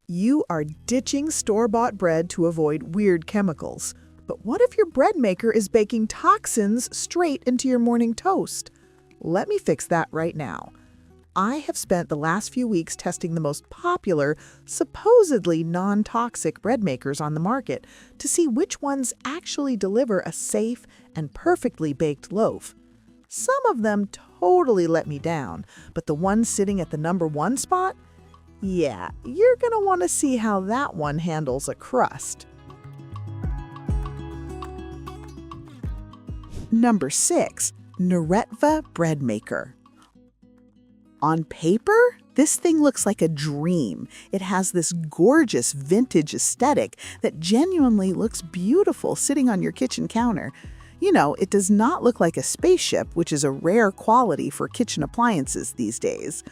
You are ditching store-bought bread to avoid weird chemicals. But what if your bread maker is baking toxins straight into your morning toast? Let me fix that right now. I have spent the last few weeks testing the most popular, supposedly non-toxic bread makers on the market to see which ones actually deliver a safe and perfectly baked loaf. Some of them totally let me down, but the one sitting at the #1 spot? Yeah, you're going to want to see how that one handles a crust. Number 6. Neretva Bread Maker. On paper, this thing looks like a dream. It has this gorgeous vintage aesthetic that genuinely looks beautiful sitting on your kitchen counter. You know, it does not look like a spaceship, which is a rare quality for kitchen appliances these days.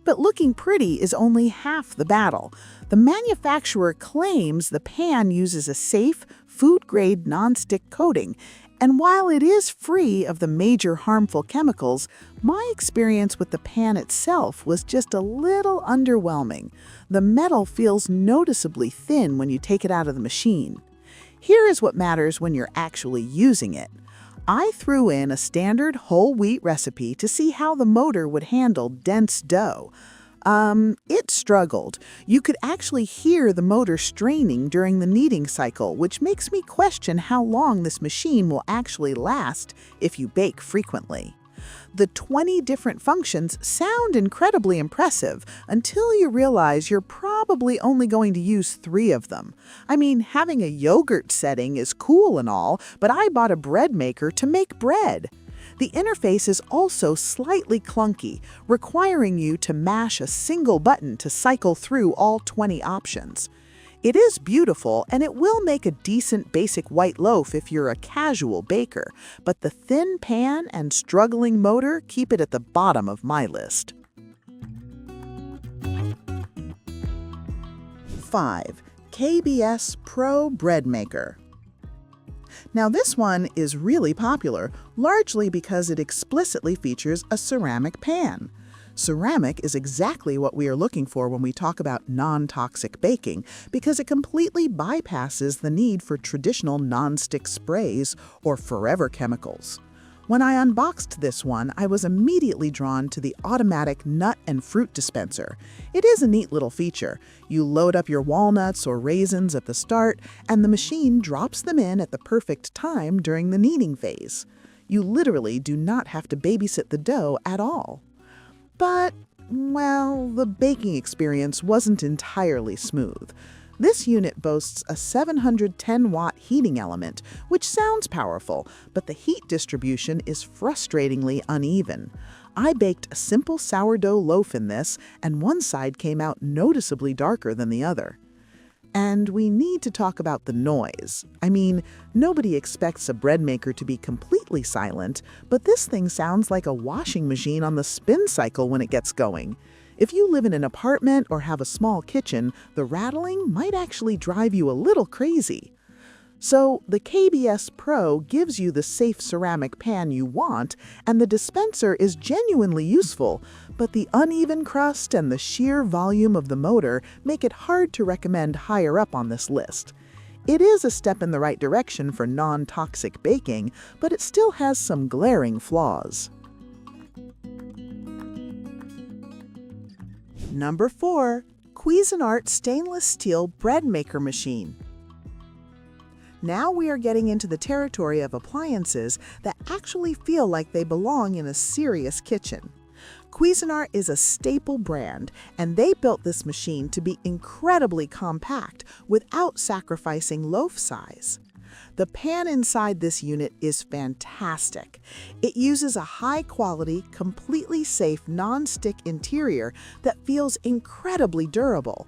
But looking pretty is only half the battle. The manufacturer claims the pan uses a safe, food-grade nonstick coating, and while it is free of the major harmful chemicals, my experience with the pan itself was just a little underwhelming. The metal feels noticeably thin when you take it out of the machine. Here is what matters when you're actually using it. I threw in a standard whole wheat recipe to see how the motor would handle dense dough. It struggled. You could actually hear the motor straining during the kneading cycle, which makes me question how long this machine will actually last if you bake frequently. The 20 different functions sound incredibly impressive until you realize you're probably only going to use 3 of them. I mean, having a yogurt setting is cool and all, but I bought a bread maker to make bread. The interface is also slightly clunky, requiring you to mash a single button to cycle through all 20 options. It is beautiful, and it will make a decent basic white loaf if you're a casual baker, but the thin pan and struggling motor keep it at the bottom of my list. 5. KBS Pro Bread Maker. Now this one is really popular, largely because it explicitly features a ceramic pan. Ceramic is exactly what we are looking for when we talk about non-toxic baking, because it completely bypasses the need for traditional non-stick sprays or forever chemicals. When I unboxed this one, I was immediately drawn to the automatic nut and fruit dispenser. It is a neat little feature. You load up your walnuts or raisins at the start, and the machine drops them in at the perfect time during the kneading phase. You literally do not have to babysit the dough at all. But, well, the baking experience wasn't entirely smooth. This unit boasts a 710-watt heating element, which sounds powerful, but the heat distribution is frustratingly uneven. I baked a simple sourdough loaf in this, and one side came out noticeably darker than the other. And we need to talk about the noise. I mean, nobody expects a bread maker to be completely silent, but this thing sounds like a washing machine on the spin cycle when it gets going. If you live in an apartment or have a small kitchen, the rattling might actually drive you a little crazy. So the KBS Pro gives you the safe ceramic pan you want, and the dispenser is genuinely useful, but the uneven crust and the sheer volume of the motor make it hard to recommend higher up on this list. It is a step in the right direction for non-toxic baking, but it still has some glaring flaws. Number 4. Cuisinart Stainless Steel Bread Maker Machine. Now we are getting into the territory of appliances that actually feel like they belong in a serious kitchen. Cuisinart is a staple brand, and they built this machine to be incredibly compact without sacrificing loaf size. The pan inside this unit is fantastic. It uses a high-quality, completely safe non-stick interior that feels incredibly durable.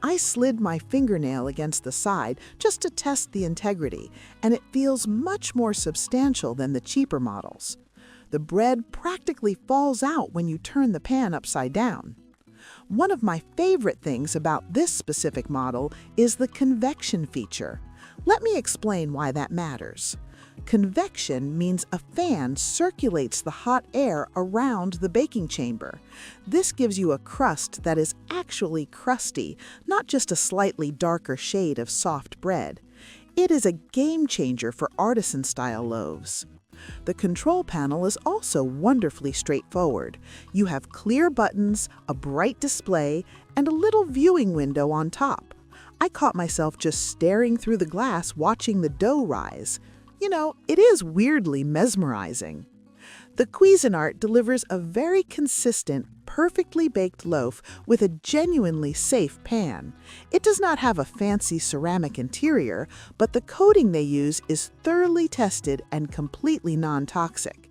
I slid my fingernail against the side just to test the integrity, and it feels much more substantial than the cheaper models. The bread practically falls out when you turn the pan upside down. One of my favorite things about this specific model is the convection feature. Let me explain why that matters. Convection means a fan circulates the hot air around the baking chamber. This gives you a crust that is actually crusty, not just a slightly darker shade of soft bread. It is a game changer for artisan-style loaves. The control panel is also wonderfully straightforward. You have clear buttons, a bright display, and a little viewing window on top. I caught myself just staring through the glass watching the dough rise. You know, it is weirdly mesmerizing. The Cuisinart delivers a very consistent, perfectly baked loaf with a genuinely safe pan. It does not have a fancy ceramic interior, but the coating they use is thoroughly tested and completely non-toxic.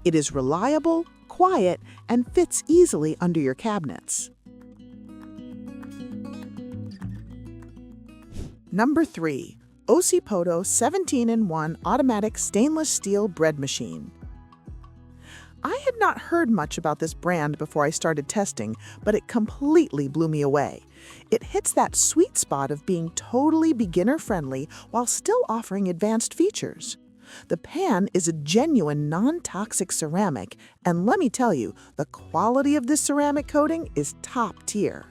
It is reliable, quiet, and fits easily under your cabinets. Number 3. OSIPOTO 17-in-1 Automatic Stainless Steel Bread Machine. I had not heard much about this brand before I started testing, but it completely blew me away. It hits that sweet spot of being totally beginner-friendly while still offering advanced features. The pan is a genuine non-toxic ceramic, and let me tell you, the quality of this ceramic coating is top tier.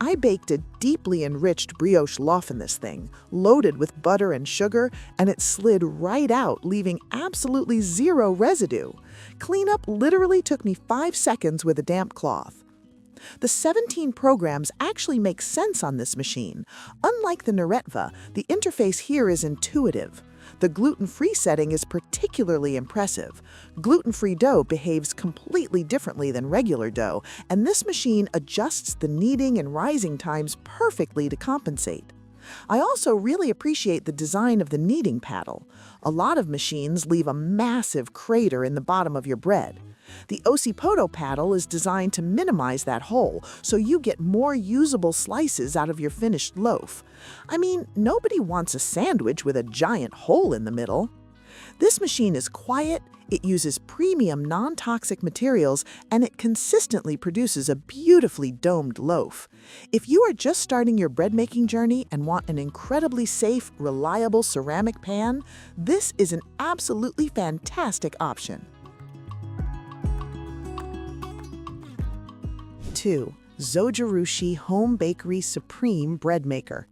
I baked a deeply enriched brioche loaf in this thing, loaded with butter and sugar, and it slid right out, leaving absolutely zero residue. Cleanup literally took me 5 seconds with a damp cloth. The 17 programs actually make sense on this machine. Unlike the Neretva, the interface here is intuitive. The gluten-free setting is particularly impressive. Gluten-free dough behaves completely differently than regular dough, and this machine adjusts the kneading and rising times perfectly to compensate. I also really appreciate the design of the kneading paddle. A lot of machines leave a massive crater in the bottom of your bread. The OSIPOTO paddle is designed to minimize that hole, so you get more usable slices out of your finished loaf. I mean, nobody wants a sandwich with a giant hole in the middle. This machine is quiet, it uses premium non-toxic materials, and it consistently produces a beautifully domed loaf. If you are just starting your bread-making journey and want an incredibly safe, reliable ceramic pan, this is an absolutely fantastic option. 2. Zojirushi Home Bakery Supreme Bread Maker.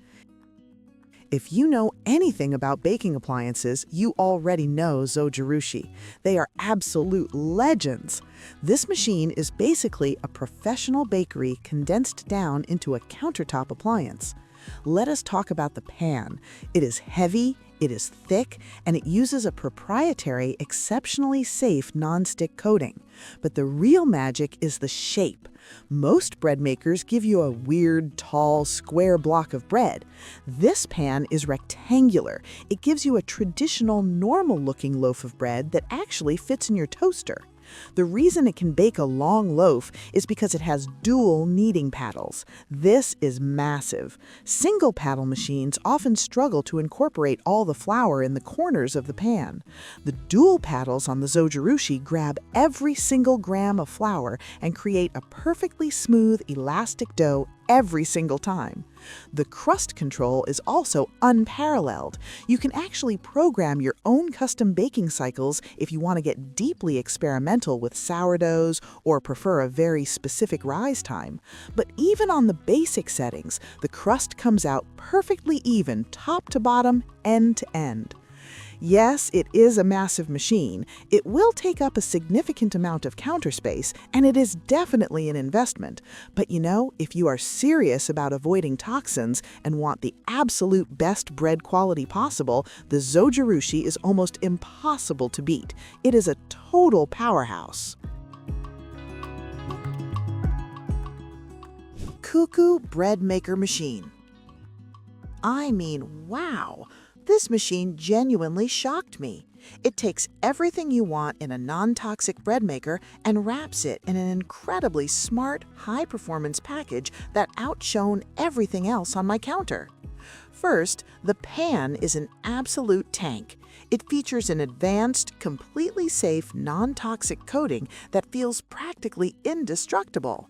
If you know anything about baking appliances, you already know Zojirushi. They are absolute legends. This machine is basically a professional bakery condensed down into a countertop appliance. Let us talk about the pan. It is heavy, it is thick, and it uses a proprietary, exceptionally safe nonstick coating. But the real magic is the shape. Most bread makers give you a weird, tall, square block of bread. This pan is rectangular. It gives you a traditional, normal-looking loaf of bread that actually fits in your toaster. The reason it can bake a long loaf is because it has dual kneading paddles. This is massive. Single paddle machines often struggle to incorporate all the flour in the corners of the pan. The dual paddles on the Zojirushi grab every single gram of flour and create a perfectly smooth, elastic dough every single time. The crust control is also unparalleled. You can actually program your own custom baking cycles if you want to get deeply experimental with sourdoughs or prefer a very specific rise time. But even on the basic settings, the crust comes out perfectly even, top to bottom, end to end. Yes, it is a massive machine. It will take up a significant amount of counter space, and it is definitely an investment. But you know, if you are serious about avoiding toxins and want the absolute best bread quality possible, the Zojirushi is almost impossible to beat. It is a total powerhouse. CUCKOO Bread Maker Machine. I mean, wow! This machine genuinely shocked me. It takes everything you want in a non-toxic bread maker and wraps it in an incredibly smart, high-performance package that outshone everything else on my counter. First, the pan is an absolute tank. It features an advanced, completely safe, non-toxic coating that feels practically indestructible.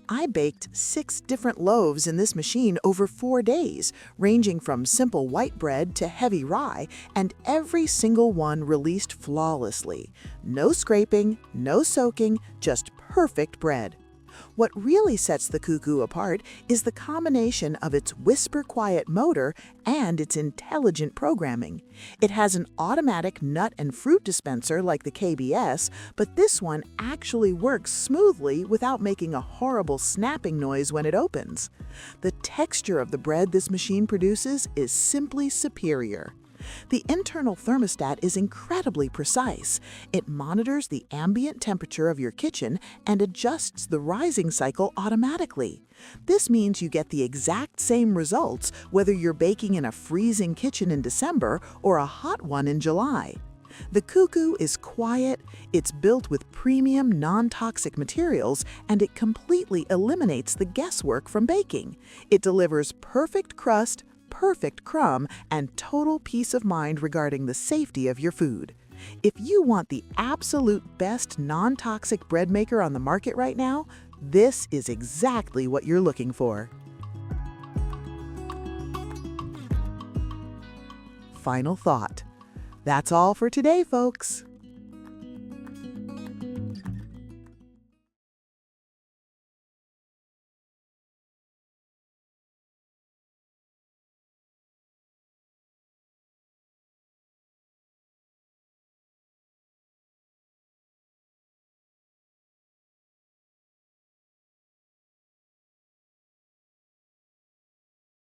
I baked 6 different loaves in this machine over 4 days, ranging from simple white bread to heavy rye, and every single one released flawlessly. No scraping, no soaking, just perfect bread. What really sets the CUCKOO apart is the combination of its whisper-quiet motor and its intelligent programming. It has an automatic nut and fruit dispenser like the KBS, but this one actually works smoothly without making a horrible snapping noise when it opens. The texture of the bread this machine produces is simply superior. The internal thermostat is incredibly precise. It monitors the ambient temperature of your kitchen and adjusts the rising cycle automatically. This means you get the exact same results whether you're baking in a freezing kitchen in December or a hot one in July. The CUCKOO is quiet, it's built with premium non-toxic materials, and it completely eliminates the guesswork from baking. It delivers perfect crust, perfect crumb, and total peace of mind regarding the safety of your food. If you want the absolute best non-toxic bread maker on the market right now, this is exactly what you're looking for. Final thought. That's all for today, folks.